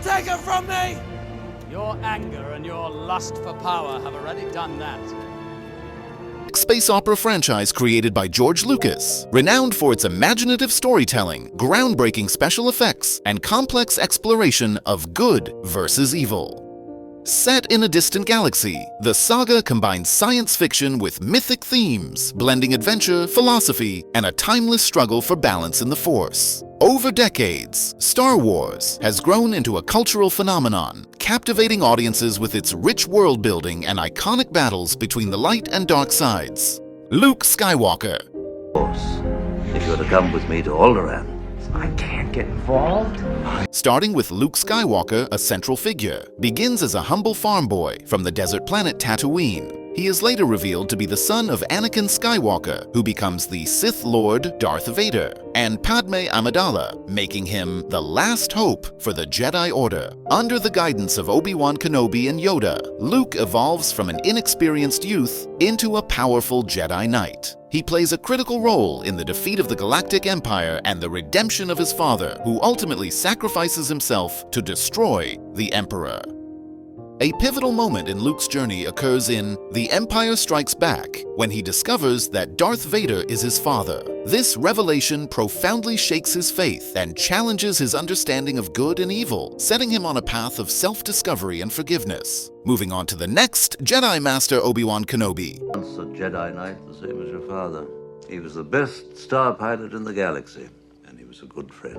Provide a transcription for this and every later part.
take it from me! Your anger and your lust for power have already done that. Space opera franchise created by George Lucas, renowned for its imaginative storytelling, groundbreaking special effects, and complex exploration of good versus evil. Set in a distant galaxy, the saga combines science fiction with mythic themes, blending adventure, philosophy, and a timeless struggle for balance in the Force. Over decades, Star Wars has grown into a cultural phenomenon, captivating audiences with its rich world building and iconic battles between the light and dark sides. Luke Skywalker. Of course, if you were to come with me to Alderaan. I can't get involved. Starting with Luke Skywalker, a central figure, begins as a humble farm boy from the desert planet Tatooine. He is later revealed to be the son of Anakin Skywalker, who becomes the Sith Lord Darth Vader, and Padme Amidala, making him the last hope for the Jedi Order. Under the guidance of Obi-Wan Kenobi and Yoda, Luke evolves from an inexperienced youth into a powerful Jedi Knight. He plays a critical role in the defeat of the Galactic Empire and the redemption of his father, who ultimately sacrifices himself to destroy the Emperor. A pivotal moment in Luke's journey occurs in The Empire Strikes Back, when he discovers that Darth Vader is his father. This revelation profoundly shakes his faith and challenges his understanding of good and evil, setting him on a path of self-discovery and forgiveness. Moving on to the next Jedi Master Obi-Wan Kenobi. Once a Jedi Knight, the same as your father. He was the best star pilot in the galaxy, and he was a good friend.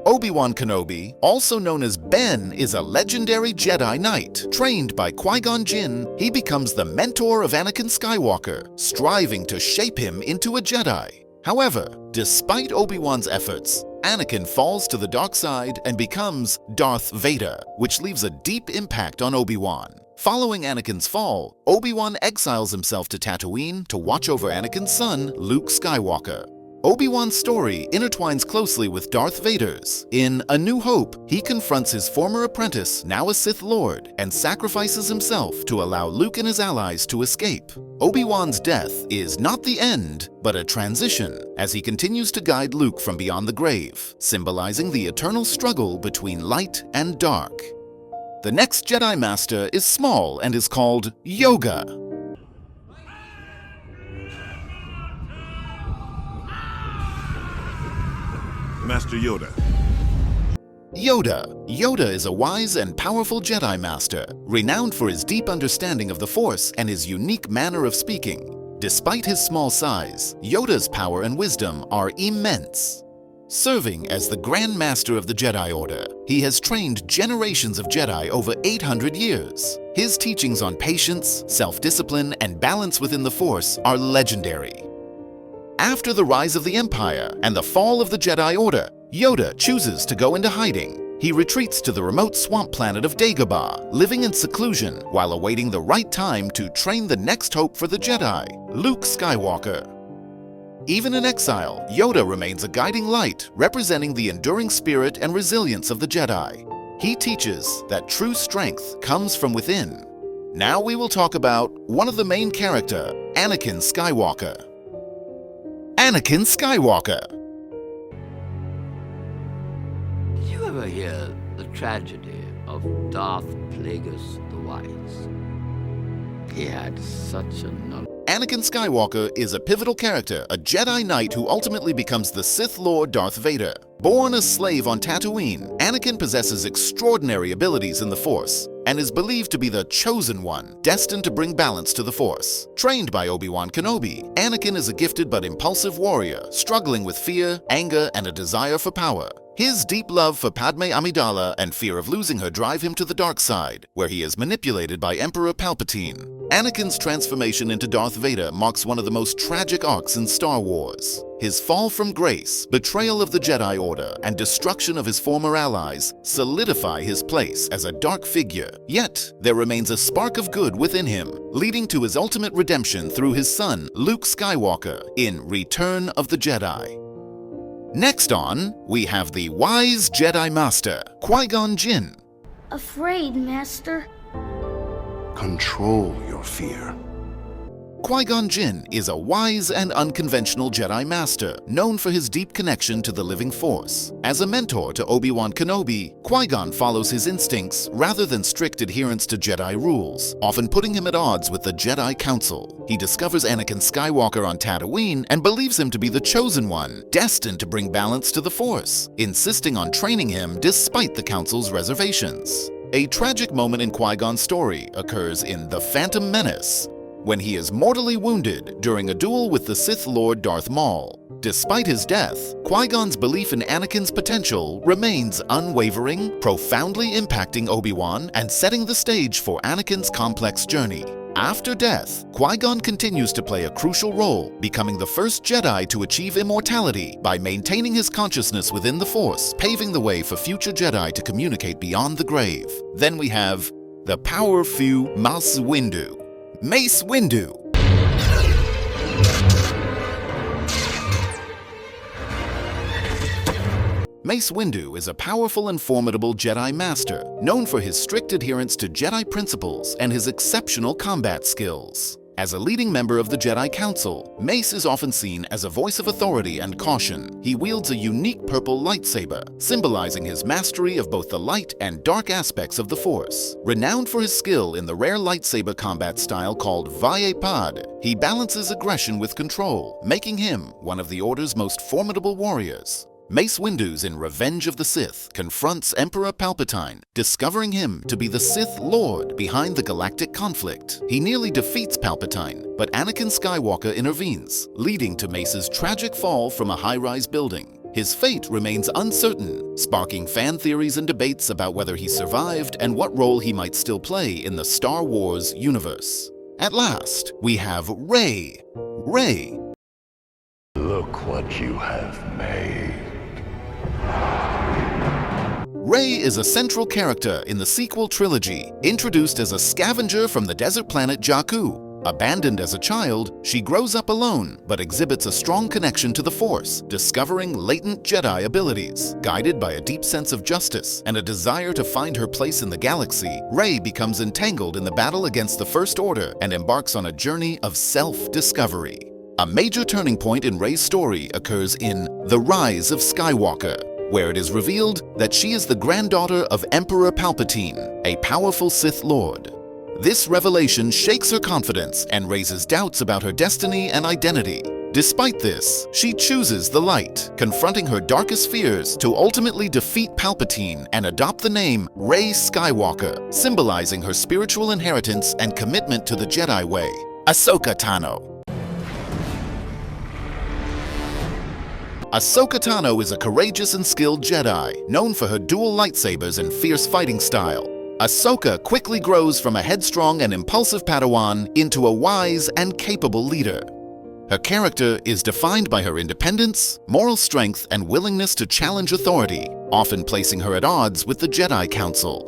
Obi-Wan Kenobi, also known as Ben, is a legendary Jedi Knight. Trained by Qui-Gon Jinn, he becomes the mentor of Anakin Skywalker, striving to shape him into a Jedi. However, despite Obi-Wan's efforts, Anakin falls to the dark side and becomes Darth Vader, which leaves a deep impact on Obi-Wan. Following Anakin's fall, Obi-Wan exiles himself to Tatooine to watch over Anakin's son, Luke Skywalker. Obi-Wan's story intertwines closely with Darth Vader's. In A New Hope, he confronts his former apprentice, now a Sith Lord, and sacrifices himself to allow Luke and his allies to escape. Obi-Wan's death is not the end, but a transition, as he continues to guide Luke from beyond the grave, symbolizing the eternal struggle between light and dark. The next Jedi Master is small and is called Yoda. Master Yoda. Yoda is a wise and powerful Jedi Master, renowned for his deep understanding of the Force and his unique manner of speaking. Despite his small size, Yoda's power and wisdom are immense. Serving as the Grand Master of the Jedi Order, he has trained generations of Jedi over 800 years. His teachings on patience, self-discipline, and balance within the Force are legendary. After the rise of the Empire and the fall of the Jedi Order, Yoda chooses to go into hiding. He retreats to the remote swamp planet of Dagobah, living in seclusion while awaiting the right time to train the next hope for the Jedi, Luke Skywalker. Even in exile, Yoda remains a guiding light, representing the enduring spirit and resilience of the Jedi. He teaches that true strength comes from within. Now we will talk about one of the main characters, Anakin Skywalker. Anakin Skywalker. Did you ever hear the tragedy of Darth Plagueis the Wise? He had such a knowledge. Anakin Skywalker is a pivotal character, a Jedi Knight who ultimately becomes the Sith Lord Darth Vader. Born a slave on Tatooine, Anakin possesses extraordinary abilities in the Force and is believed to be the chosen one, destined to bring balance to the Force. Trained by Obi-Wan Kenobi, Anakin is a gifted but impulsive warrior, struggling with fear, anger, and a desire for power. His deep love for Padme Amidala and fear of losing her drive him to the dark side, where he is manipulated by Emperor Palpatine. Anakin's transformation into Darth Vader marks one of the most tragic arcs in Star Wars. His fall from grace, betrayal of the Jedi Order, and destruction of his former allies solidify his place as a dark figure. Yet, there remains a spark of good within him, leading to his ultimate redemption through his son, Luke Skywalker, in Return of the Jedi. Next on, we have the wise Jedi Master, Qui-Gon Jinn. Afraid, Master. Control your fear. Qui-Gon Jinn is a wise and unconventional Jedi Master, known for his deep connection to the living Force. As a mentor to Obi-Wan Kenobi, Qui-Gon follows his instincts rather than strict adherence to Jedi rules, often putting him at odds with the Jedi Council. He discovers Anakin Skywalker on Tatooine and believes him to be the chosen one, destined to bring balance to the Force, insisting on training him despite the Council's reservations. A tragic moment in Qui-Gon's story occurs in The Phantom Menace, when he is mortally wounded during a duel with the Sith Lord Darth Maul. Despite his death, Qui-Gon's belief in Anakin's potential remains unwavering, profoundly impacting Obi-Wan and setting the stage for Anakin's complex journey. After death, Qui-Gon continues to play a crucial role, becoming the first Jedi to achieve immortality by maintaining his consciousness within the Force, paving the way for future Jedi to communicate beyond the grave. Then we have the powerful Mace Windu. Mace Windu. Mace Windu is a powerful and formidable Jedi Master, known for his strict adherence to Jedi principles and his exceptional combat skills. As a leading member of the Jedi Council, Mace is often seen as a voice of authority and caution. He wields a unique purple lightsaber, symbolizing his mastery of both the light and dark aspects of the Force. Renowned for his skill in the rare lightsaber combat style called Vae Pod, he balances aggression with control, making him one of the Order's most formidable warriors. Mace Windu in Revenge of the Sith confronts Emperor Palpatine, discovering him to be the Sith Lord behind the galactic conflict. He nearly defeats Palpatine, but Anakin Skywalker intervenes, leading to Mace's tragic fall from a high-rise building. His fate remains uncertain, sparking fan theories and debates about whether he survived and what role he might still play in the Star Wars universe. At last, we have Rey. Rey. Look what you have made. Rey is a central character in the sequel trilogy, introduced as a scavenger from the desert planet Jakku. Abandoned as a child, she grows up alone, but exhibits a strong connection to the Force, discovering latent Jedi abilities. Guided by a deep sense of justice and a desire to find her place in the galaxy, Rey becomes entangled in the battle against the First Order and embarks on a journey of self-discovery. A major turning point in Rey's story occurs in The Rise of Skywalker, where it is revealed that she is the granddaughter of Emperor Palpatine, a powerful Sith Lord. This revelation shakes her confidence and raises doubts about her destiny and identity. Despite this, she chooses the light, confronting her darkest fears to ultimately defeat Palpatine and adopt the name Rey Skywalker, symbolizing her spiritual inheritance and commitment to the Jedi way. Ahsoka Tano. Ahsoka Tano is a courageous and skilled Jedi, known for her dual lightsabers and fierce fighting style. Ahsoka quickly grows from a headstrong and impulsive Padawan into a wise and capable leader. Her character is defined by her independence, moral strength, and willingness to challenge authority, often placing her at odds with the Jedi Council.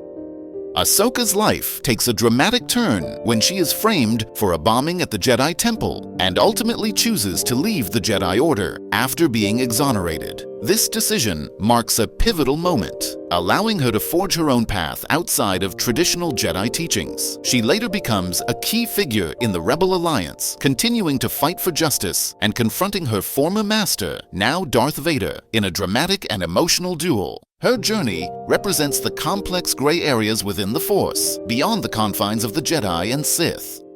Ahsoka's life takes a dramatic turn when she is framed for a bombing at the Jedi Temple and ultimately chooses to leave the Jedi Order after being exonerated. This decision marks a pivotal moment, allowing her to forge her own path outside of traditional Jedi teachings. She later becomes a key figure in the Rebel Alliance, continuing to fight for justice and confronting her former master, now Darth Vader, in a dramatic and emotional duel. Her journey represents the complex gray areas within the Force, beyond the confines of the Jedi and Sith.